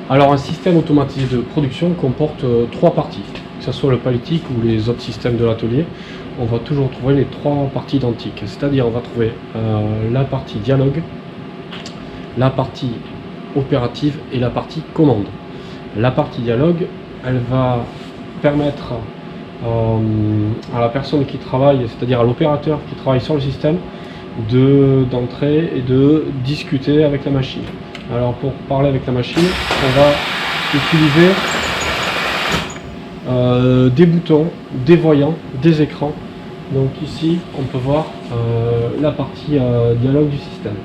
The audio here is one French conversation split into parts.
Alors un système automatisé de production comporte trois parties, que ce soit le palétique ou les autres systèmes de l'atelier. On va toujours trouver les trois parties identiques, c'est-à-dire on va trouver la partie dialogue, la partie opérative et la partie commande. La partie dialogue, elle va permettre à la personne qui travaille, c'est-à-dire à l'opérateur qui travaille sur le système, d'entrer et de discuter avec la machine. Alors pour parler avec la machine, on va utiliser des boutons, des voyants, des écrans. Donc ici on peut voir la partie dialogue du système.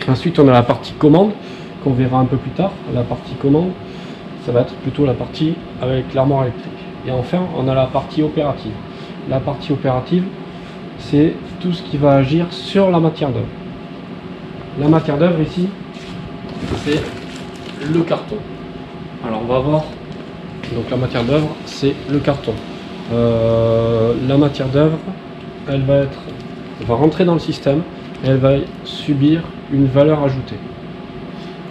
Ensuite on a la partie commande qu'on verra un peu plus tard. La partie commande, ça va être plutôt la partie avec l'armoire électrique. Et enfin on a la partie opérative. La partie opérative, c'est tout ce qui va agir sur la matière d'œuvre. La matière d'œuvre ici, c'est le carton. Alors on va voir, donc la matière d'œuvre, c'est le carton. La matière d'œuvre, elle va rentrer dans le système et elle va subir une valeur ajoutée.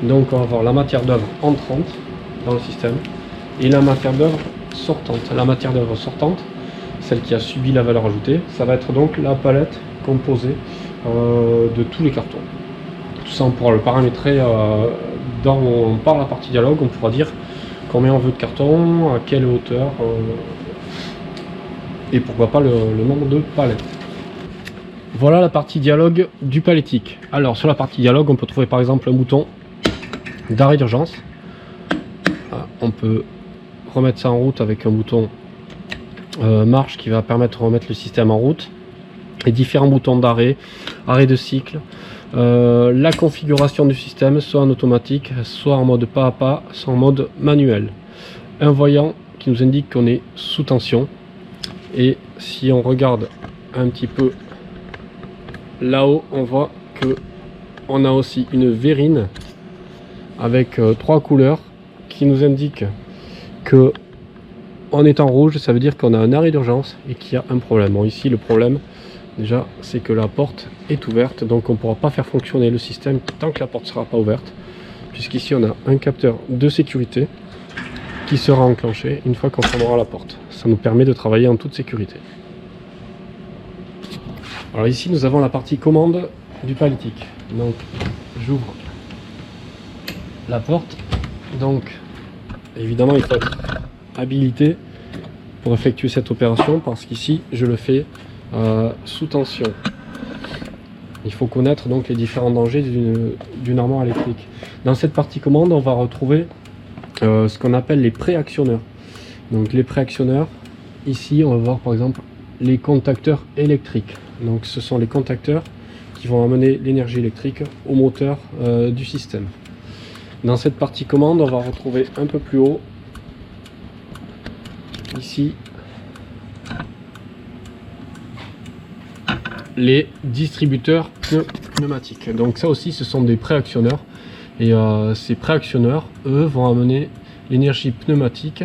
Donc on va voir la matière d'œuvre entrante dans le système et la matière d'œuvre sortante. La matière d'œuvre sortante, celle qui a subi la valeur ajoutée, ça va être donc la palette composée de tous les cartons. Tout ça on pourra le paramétrer par la partie dialogue. On pourra dire combien on veut de cartons, à quelle hauteur et pourquoi pas le nombre de palettes. Voilà la partie dialogue du palétique. Alors sur la partie dialogue on peut trouver par exemple un bouton d'arrêt d'urgence. On peut remettre ça en route avec un bouton marche qui va permettre de remettre le système en route, et différents boutons d'arrêt, arrêt de cycle, la configuration du système soit en automatique, soit en mode pas à pas, soit en mode manuel. Un voyant qui nous indique qu'on est sous tension, et si on regarde un petit peu là-haut, on voit que on a aussi une verrine avec trois couleurs qui nous indiquent que en étant rouge, ça veut dire qu'on a un arrêt d'urgence et qu'il y a un problème. Bon, ici le problème déjà c'est que la porte est ouverte, donc on ne pourra pas faire fonctionner le système tant que la porte ne sera pas ouverte, puisqu'ici on a un capteur de sécurité qui sera enclenché une fois qu'on fermera la porte. Ça nous permet de travailler en toute sécurité. Alors ici nous avons la partie commande du palétique. Donc j'ouvre la porte, donc évidemment il faut être habilité pour effectuer cette opération, parce qu'ici je le fais sous tension. Il faut connaître donc les différents dangers d'une armoire électrique. Dans cette partie commande, on va retrouver ce qu'on appelle les préactionneurs. Donc les préactionneurs, ici on va voir par exemple les contacteurs électriques. Donc ce sont les contacteurs qui vont amener l'énergie électrique au moteur du système. Dans cette partie commande, on va retrouver un peu plus haut, ici, les distributeurs pneumatiques. Donc ça aussi, ce sont des préactionneurs, et ces préactionneurs, eux, vont amener l'énergie pneumatique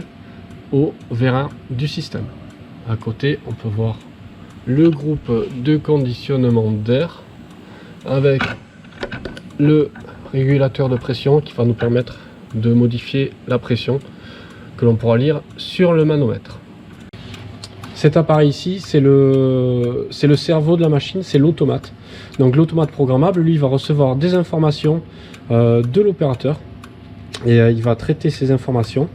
au vérin du système. À côté, on peut voir le groupe de conditionnement d'air avec le régulateur de pression qui va nous permettre de modifier la pression que l'on pourra lire sur le manomètre. Cet appareil ici, c'est le cerveau de la machine, c'est l'automate. Donc l'automate programmable, lui, va recevoir des informations de l'opérateur, et il va traiter ces informations,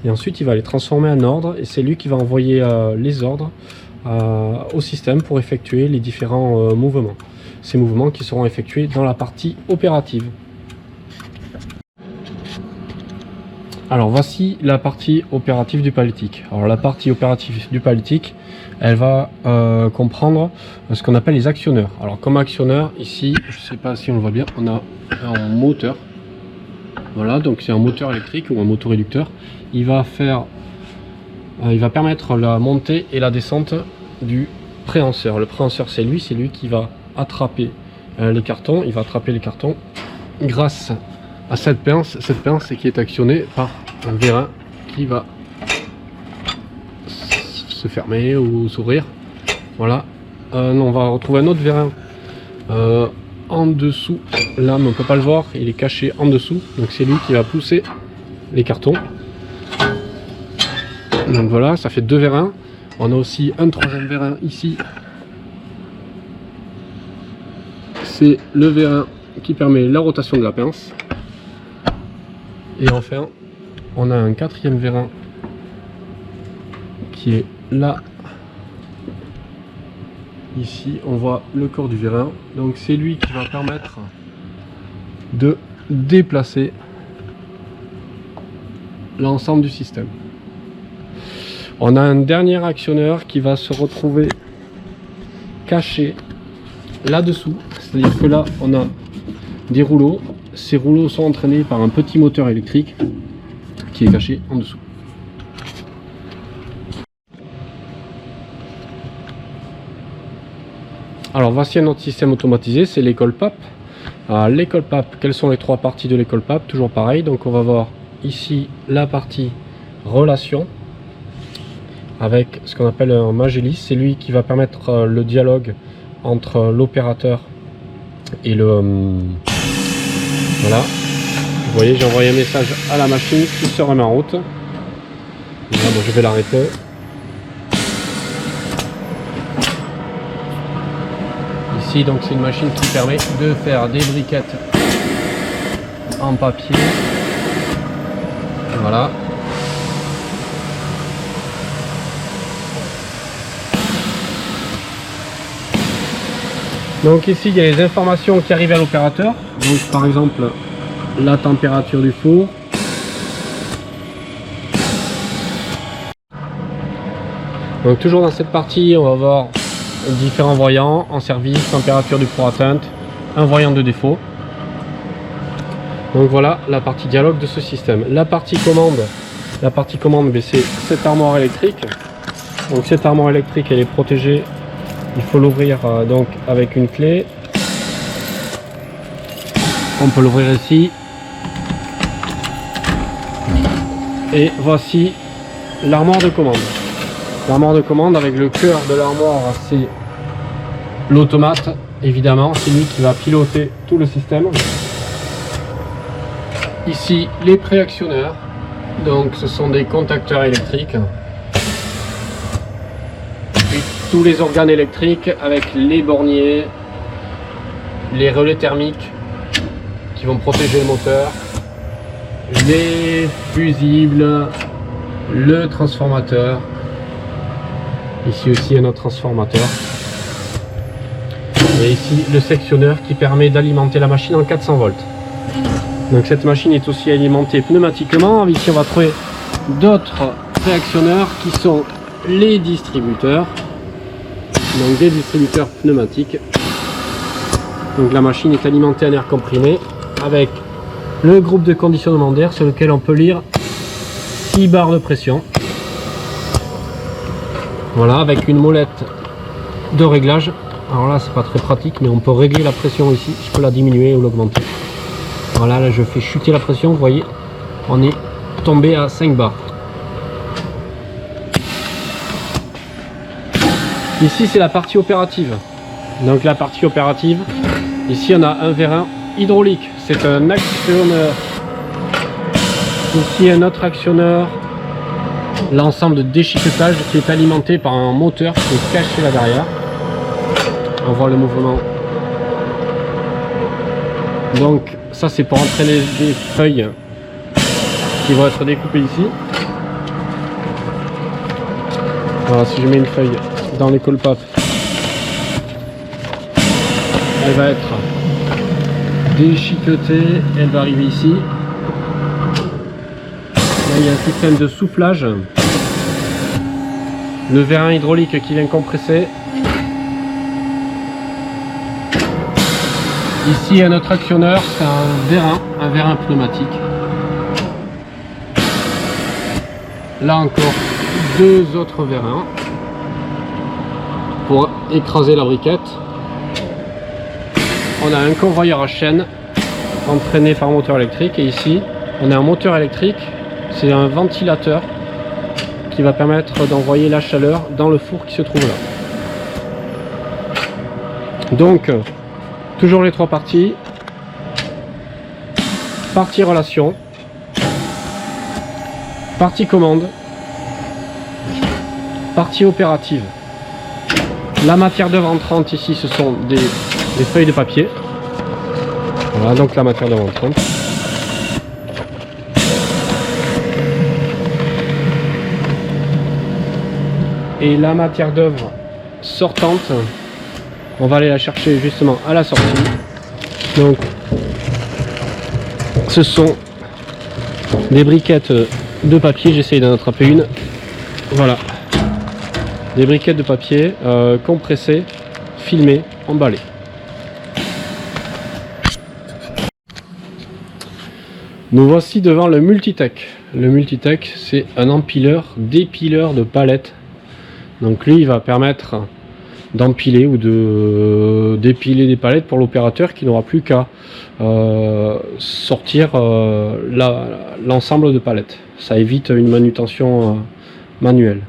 et ensuite il va les transformer en ordre, et c'est lui qui va envoyer les ordres au système pour effectuer les différents mouvements. Ces mouvements qui seront effectués dans la partie opérative. Alors voici la partie opérative du palétique. Alors la partie opérative du palétique, elle va comprendre ce qu'on appelle les actionneurs. Alors comme actionneur, ici, je ne sais pas si on le voit bien, on a un moteur. Voilà, donc c'est un moteur électrique ou un motoréducteur. Il va permettre la montée et la descente du préhenseur. Le préhenseur, c'est lui qui va attraper les cartons. Il va attraper les cartons grâce à cette pince qui est actionnée par un vérin qui va se fermer ou s'ouvrir. Voilà. On va retrouver un autre vérin en dessous. Là, mais on ne peut pas le voir, il est caché en dessous. Donc c'est lui qui va pousser les cartons. Donc voilà, ça fait 2 vérins. On a aussi un troisième vérin ici. C'est le vérin qui permet la rotation de la pince. Et enfin, on a un quatrième vérin qui est là. Ici, on voit le corps du vérin. Donc c'est lui qui va permettre de déplacer l'ensemble du système. On a un dernier actionneur qui va se retrouver caché là-dessous. C'est-à-dire que là, on a des rouleaux. Ces rouleaux sont entraînés par un petit moteur électrique qui est caché en dessous. Alors voici un autre système automatisé, c'est l'école PAP. L'école PAP, quelles sont les 3 parties de l'école PAP? Toujours pareil, donc on va voir ici la partie relation avec ce qu'on appelle un Magellis. C'est lui qui va permettre le dialogue entre l'opérateur et le... voilà, vous voyez, j'ai envoyé un message à la machine qui se remet en route. Là, bon, je vais l'arrêter. Ici, donc c'est une machine qui permet de faire des briquettes en papier. Voilà. Donc ici, il y a les informations qui arrivent à l'opérateur. Donc par exemple, la température du four. Donc toujours dans cette partie, on va voir différents voyants en service, température du four atteinte, un voyant de défaut. Donc voilà la partie dialogue de ce système. La partie commande, c'est cette armoire électrique. Donc cette armoire électrique, elle est protégée. Il faut l'ouvrir donc avec une clé. On peut l'ouvrir ici. Et voici l'armoire de commande. L'armoire de commande, avec le cœur de l'armoire, c'est l'automate. Évidemment, c'est lui qui va piloter tout le système. Ici, les préactionneurs. Donc ce sont des contacteurs électriques. Tous les organes électriques avec les borniers, les relais thermiques qui vont protéger le moteur, les fusibles, le transformateur. Ici aussi un autre transformateur. Et ici le sectionneur qui permet d'alimenter la machine en 400 volts. Donc cette machine est aussi alimentée pneumatiquement. Ici on va trouver d'autres réactionneurs qui sont les distributeurs. Donc des distributeurs pneumatiques. Donc la machine est alimentée en air comprimé avec le groupe de conditionnement d'air sur lequel on peut lire 6 barres de pression. Voilà, avec une molette de réglage. Alors là c'est pas très pratique, mais on peut régler la pression ici. Je peux la diminuer ou l'augmenter. Voilà, là je fais chuter la pression, vous voyez, on est tombé à 5 bars. Ici c'est la partie opérative. Donc la partie opérative, ici on a un vérin hydraulique, c'est un actionneur. Ici un autre actionneur. L'ensemble de déchiquetage qui est alimenté par un moteur qui est caché là derrière. On voit le mouvement. Donc ça c'est pour entraîner des feuilles qui vont être découpées ici. Voilà, si je mets une feuille dans l'école PAP, elle va être déchiquetée, elle va arriver ici. Là il y a un système de soufflage, le vérin hydraulique qui vient compresser. Ici un autre actionneur, c'est un vérin pneumatique. Là encore 2 autres vérins pour écraser la briquette. On a un convoyeur à chaîne entraîné par un moteur électrique, et ici on a un moteur électrique, c'est un ventilateur qui va permettre d'envoyer la chaleur dans le four qui se trouve là. Donc toujours les 3 parties. Partie relation, Partie commande, partie opérative. La matière d'œuvre entrante ici, ce sont des feuilles de papier. Voilà donc la matière d'œuvre entrante. Et la matière d'œuvre sortante, on va aller la chercher justement à la sortie. Donc ce sont des briquettes de papier, j'essaye d'en attraper une. Voilà, des briquettes de papier compressées, filmées, emballées. Nous voici devant le Multitech. Le Multitech, c'est un empileur, dépileur de palettes. Donc lui, il va permettre d'empiler ou de dépiler des palettes pour l'opérateur qui n'aura plus qu'à sortir l'ensemble de palettes. Ça évite une manutention manuelle.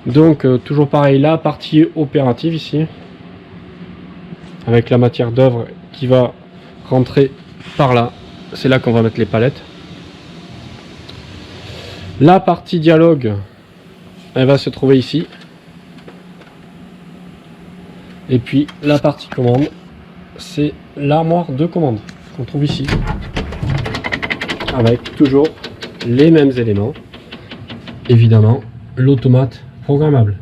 Donc toujours pareil, la partie opérative ici, avec la matière d'œuvre qui va rentrer par là. C'est là qu'on va mettre les palettes. La partie dialogue, elle va se trouver ici. Et puis la partie commande, c'est l'armoire de commande qu'on trouve ici, avec toujours les mêmes éléments, évidemment l'automate programmable.